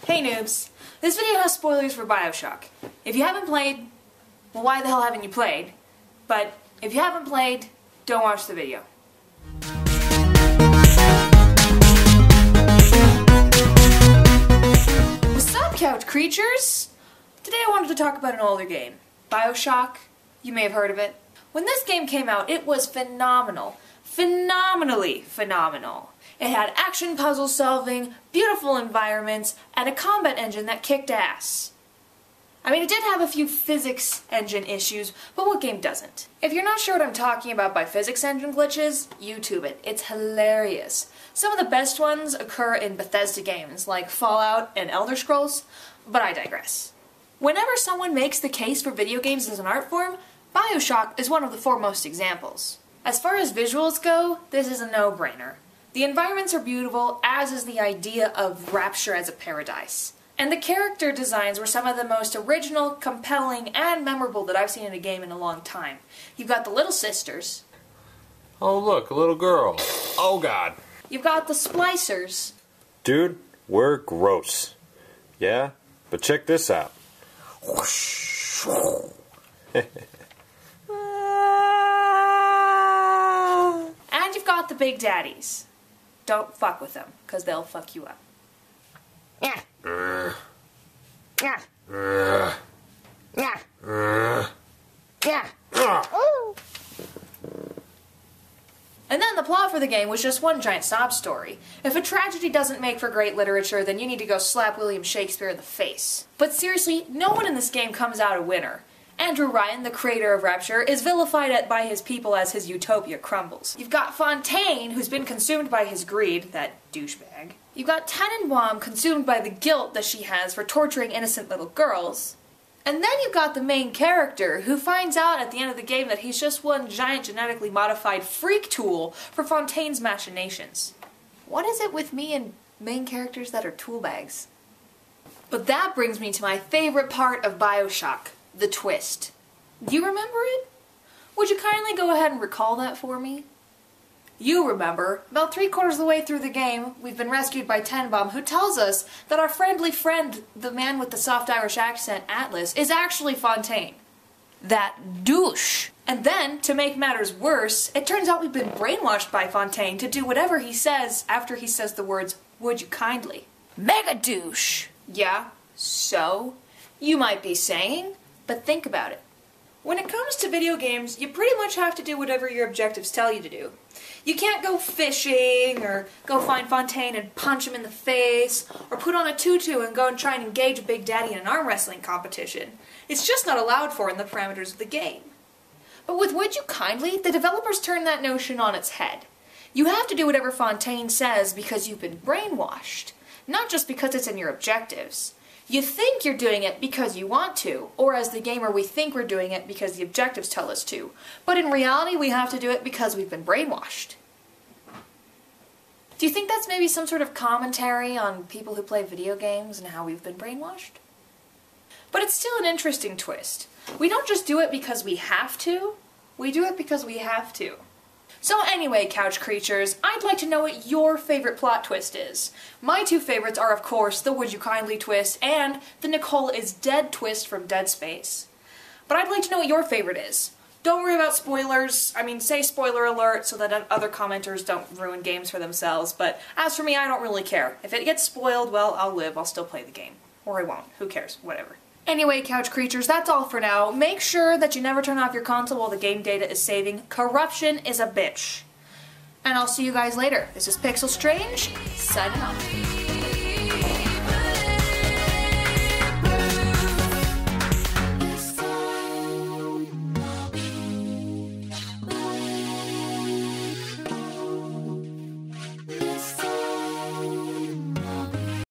Hey noobs! This video has spoilers for Bioshock. If you haven't played, well, why the hell haven't you played? But if you haven't played, don't watch the video. What's up, couch creatures? Today I wanted to talk about an older game. Bioshock. You may have heard of it. When this game came out, it was phenomenal. Phenomenally phenomenal. It had action puzzle solving, beautiful environments, and a combat engine that kicked ass. I mean, it did have a few physics engine issues, but what game doesn't? If you're not sure what I'm talking about by physics engine glitches, YouTube it. It's hilarious. Some of the best ones occur in Bethesda games, like Fallout and Elder Scrolls, but I digress. Whenever someone makes the case for video games as an art form, Bioshock is one of the foremost examples. As far as visuals go, this is a no-brainer. The environments are beautiful, as is the idea of Rapture as a paradise. And the character designs were some of the most original, compelling, and memorable that I've seen in a game in a long time. You've got the little sisters. Oh look, a little girl. Oh god. You've got the splicers. Dude, we're gross. Yeah? But check this out. And you've got the big daddies. Don't fuck with them, because they'll fuck you up. And then the plot for the game was just one giant sob story. If a tragedy doesn't make for great literature, then you need to go slap William Shakespeare in the face. But seriously, no one in this game comes out a winner. Andrew Ryan, the creator of Rapture, is vilified by his people as his utopia crumbles. You've got Fontaine, who's been consumed by his greed, that douchebag. You've got Tenenbaum, consumed by the guilt that she has for torturing innocent little girls. And then you've got the main character, who finds out at the end of the game that he's just one giant genetically modified freak tool for Fontaine's machinations. What is it with me and main characters that are tool bags? But that brings me to my favorite part of Bioshock. The twist. Do you remember it? Would you kindly go ahead and recall that for me? You remember, about 3/4 of the way through the game, we've been rescued by Tenenbaum, who tells us that our friendly friend, the man with the soft Irish accent, Atlas, is actually Fontaine. That douche! And then, to make matters worse, it turns out we've been brainwashed by Fontaine to do whatever he says after he says the words, "Would you kindly?" Mega douche! Yeah, so? You might be saying. But think about it. When it comes to video games, you pretty much have to do whatever your objectives tell you to do. You can't go fishing, or go find Fontaine and punch him in the face, or put on a tutu and go and try and engage a Big Daddy in an arm wrestling competition. It's just not allowed for in the parameters of the game. But with Would You Kindly, the developers turned that notion on its head. You have to do whatever Fontaine says because you've been brainwashed, not just because it's in your objectives. You think you're doing it because you want to, or as the gamer we think we're doing it because the objectives tell us to. But in reality we have to do it because we've been brainwashed. Do you think that's maybe some sort of commentary on people who play video games and how we've been brainwashed? But it's still an interesting twist. We don't just do it because we have to, we do it because we have to. So anyway, couch creatures, I'd like to know what your favorite plot twist is. My two favorites are, of course, the Would You Kindly twist and the Nicole is dead twist from Dead Space. But I'd like to know what your favorite is. Don't worry about spoilers. I mean, say spoiler alert so that other commenters don't ruin games for themselves, but as for me, I don't really care. If it gets spoiled, well, I'll live. I'll still play the game. Or I won't. Who cares? Whatever. Anyway, couch creatures, that's all for now. Make sure that you never turn off your console while the game data is saving. Corruption is a bitch. And I'll see you guys later. This is Pixel Strange, signing off.